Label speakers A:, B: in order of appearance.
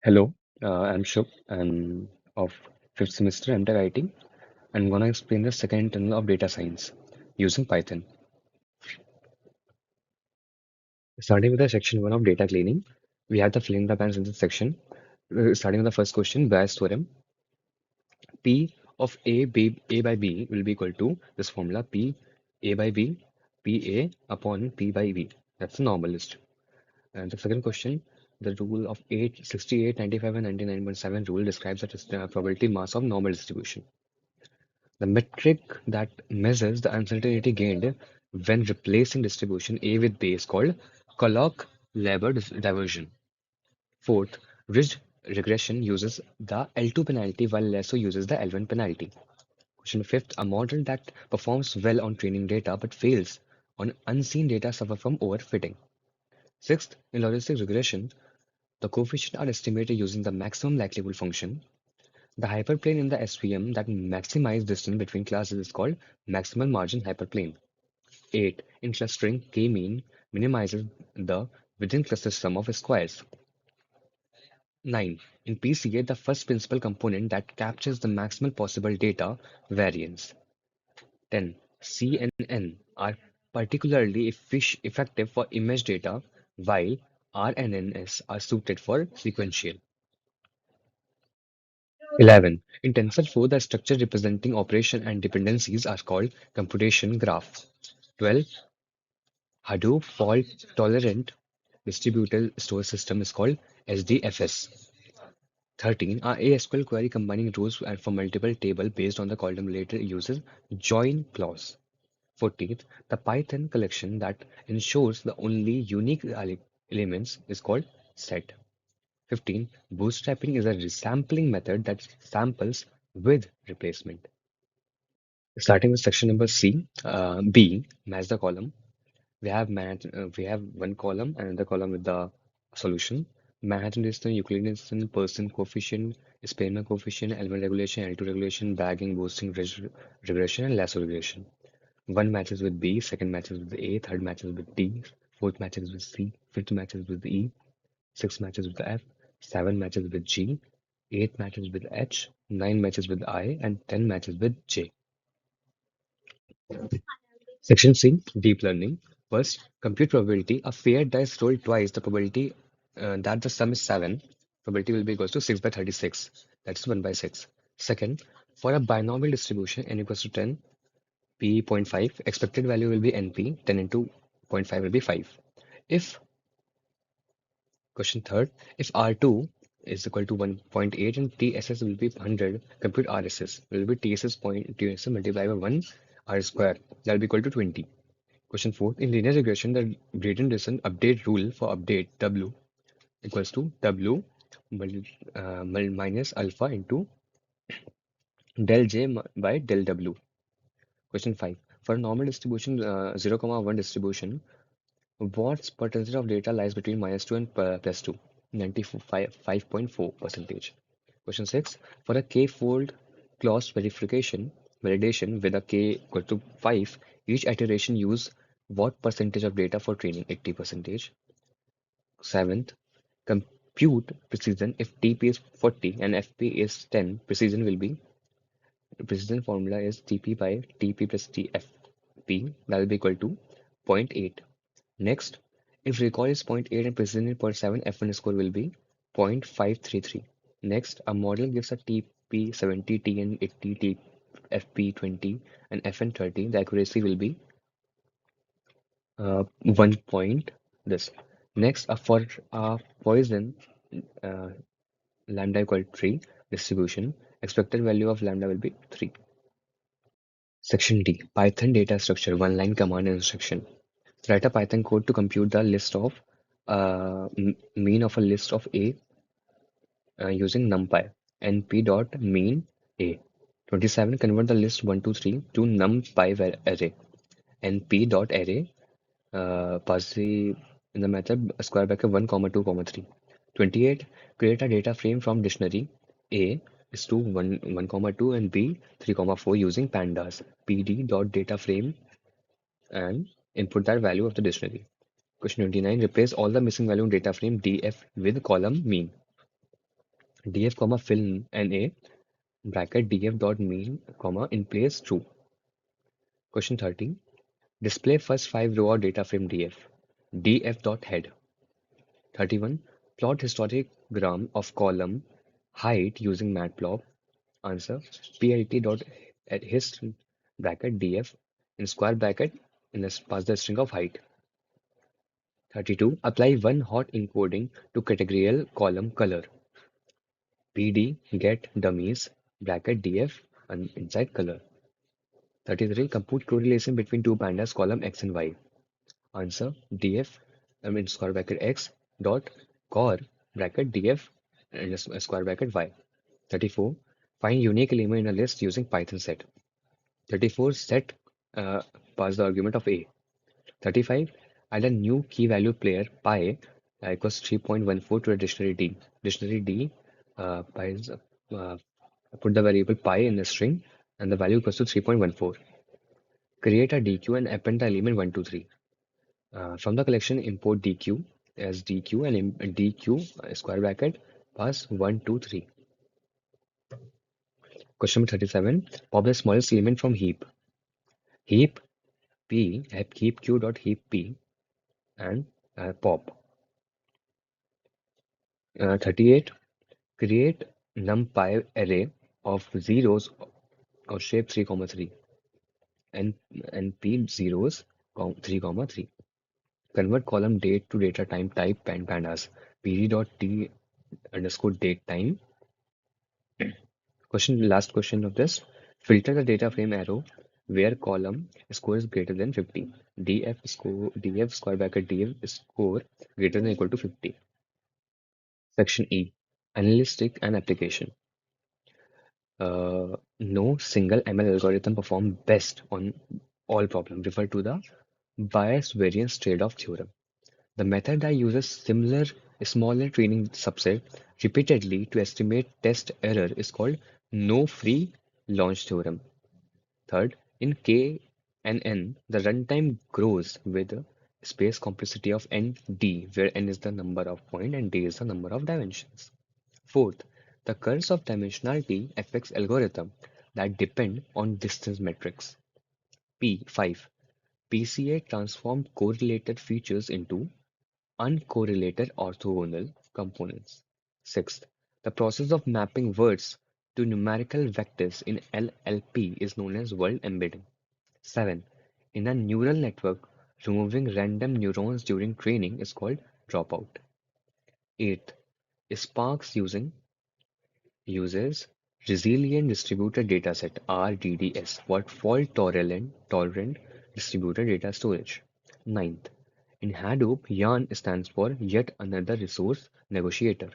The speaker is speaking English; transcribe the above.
A: Hello, I'm Shubh. I'm of fifth semester MTech IT. I'm gonna explain the second internal of data science using Python. Starting with the section one of data cleaning, we have the fill in the blanks in this section. Starting with the first question, Bayes theorem. P of A by B will be equal to this formula P A by B, P A upon P by B. That's the normal list. And the second question, the rule of 8, 68, 95, and 99.7 rule describes the probability mass of normal distribution. The metric that measures the uncertainty gained when replacing distribution A with B is called Colloq-Labor diversion. Fourth, ridge regression uses the L2 penalty while Lasso uses the L1 penalty. Question fifth, a model that performs well on training data but fails on unseen data suffer from overfitting. Sixth, in logistic regression, the coefficients are estimated using the maximum likelihood function. The hyperplane in the SVM that maximizes distance between classes is called maximal margin hyperplane. 8. In clustering, k-mean minimizes the within cluster sum of squares. 9. In PCA, the first principal component that captures the maximal possible data variance. 10. C and N are particularly effective for image data, while R and NS are suited for sequential. 11. In TensorFlow, the structure representing operation and dependencies are called computation graph. 12. Hadoop fault-tolerant distributed store system is called SDFS. 13. A ASQL query combining rows and for multiple table based on the column later uses join clause. 14th. The Python collection that ensures the only unique elements is called set. 15. Bootstrapping is a resampling method that samples with replacement. Starting with section number B, match the column. We have one column and another column with the solution. Manhattan distance, Euclidean distance, percent coefficient, Spearman coefficient, element regulation, L2 regulation, bagging, boosting, regression, and lasso regression. One matches with B, second matches with A, third matches with D, fourth matches with C, fifth matches with E, six matches with F, seven matches with G, eight matches with H, nine matches with I, and 10 matches with J. Section C, deep learning. First, compute probability. A fair dice roll twice the probability that the sum is 7. Probability will be equals to 6 by 36. That's 1 by 6. Second, for a binomial distribution n equals to 10, p zero point 0.5, expected value will be np, 10 into zero point 0.5 will be 5. If, question third, if R2 is equal to 1.8 and TSS will be 100, compute RSS will be TSS multiplied by 1 R square. That will be equal to 20. Question 4. In linear regression, the gradient descent update rule for update W equals to W minus alpha into del J by del W. Question 5. For a normal distribution, 0, 1 distribution, what's percentage of data lies between -2 and +2? 95.4 percentage. Question 6. For a k-fold clause validation with a k equal to 5, each iteration use what percentage of data for training? 80 percentage. Seventh, compute precision. If TP is 40 and FP is 10, precision formula is TP by TP plus TFP. That will be equal to zero point 0.8. Next, if recall is zero point 0.8 and precision is 0.7, F1 score will be 0.533. Next, a model gives a TP 70, TN 80, FP 20, and FN 30. The accuracy will be 1 point this. Next, for a Poisson uh, lambda equal to 3 distribution, expected value of lambda will be 3. Section D, Python data structure, one line command instruction. Write a Python code to compute the list of mean of a list of A using numpy. np dot mean A. 27. Convert the list 1 to 3 to numpy array. np dot array pass the in the method square bracket 1 comma 2 comma 3. 28. Create a data frame from dictionary A is to 1 comma 2 and B 3 comma 4 using pandas pd dot data frame and input that value of the dictionary. Question 29. Replace all the missing value in data frame df with column mean. df comma fill na bracket df dot mean comma in place true. Question 30. Display first 5 row of data frame df dot head. 31. Plot histogram of column height using matplotlib. Answer plt dot hist bracket df in square bracket in the pass the string of height. 32. Apply one hot encoding to categorical column color. PD get dummies bracket df and inside color. 33. Compute correlation between two pandas column x and y. Answer df in square bracket x dot core bracket df and a square bracket y. 34. Find unique element in a list using Python set. 34. Set pass the argument of a. 35. Add a new key value pair pi equals 3.14 to a dictionary D. Dictionary D pi is, put the variable pi in the string and the value equals to 3.14. Create a DQ and append the element 1, 2, 3. From the collection, import DQ as DQ and DQ square bracket pass 1, 2, 3. Question number 37. Pop the smallest element from heap. Heap P, heap Q dot heap P and pop. 38. Create numpy array of zeros of shape 3, 3 and p zeros 3, 3. Convert column date to data time type pandas. pd dot t underscore date time. Last question of this. Filter the data frame arrow where column score is greater than 50. df square bracket df score greater than equal to 50. Section E. Analytic and application. No single ML algorithm performs best on all problems. Refer to the bias variance trade-off theorem. The method that uses similar smaller training subset repeatedly to estimate test error is called no free launch theorem. Third, in KNN, the runtime grows with the space complexity of ND, where N is the number of points and D is the number of dimensions. Fourth, the curse of dimensionality affects algorithms that depend on distance metrics. P5. PCA transformed correlated features into uncorrelated orthogonal components. Sixth, the process of mapping words to numerical vectors in LLP is known as word embedding. 7. In a neural network, removing random neurons during training is called dropout. 8. Sparks uses Resilient Distributed Dataset (RDDS) for fault-tolerant distributed data storage. Ninth, in Hadoop, YARN stands for Yet Another Resource Negotiator.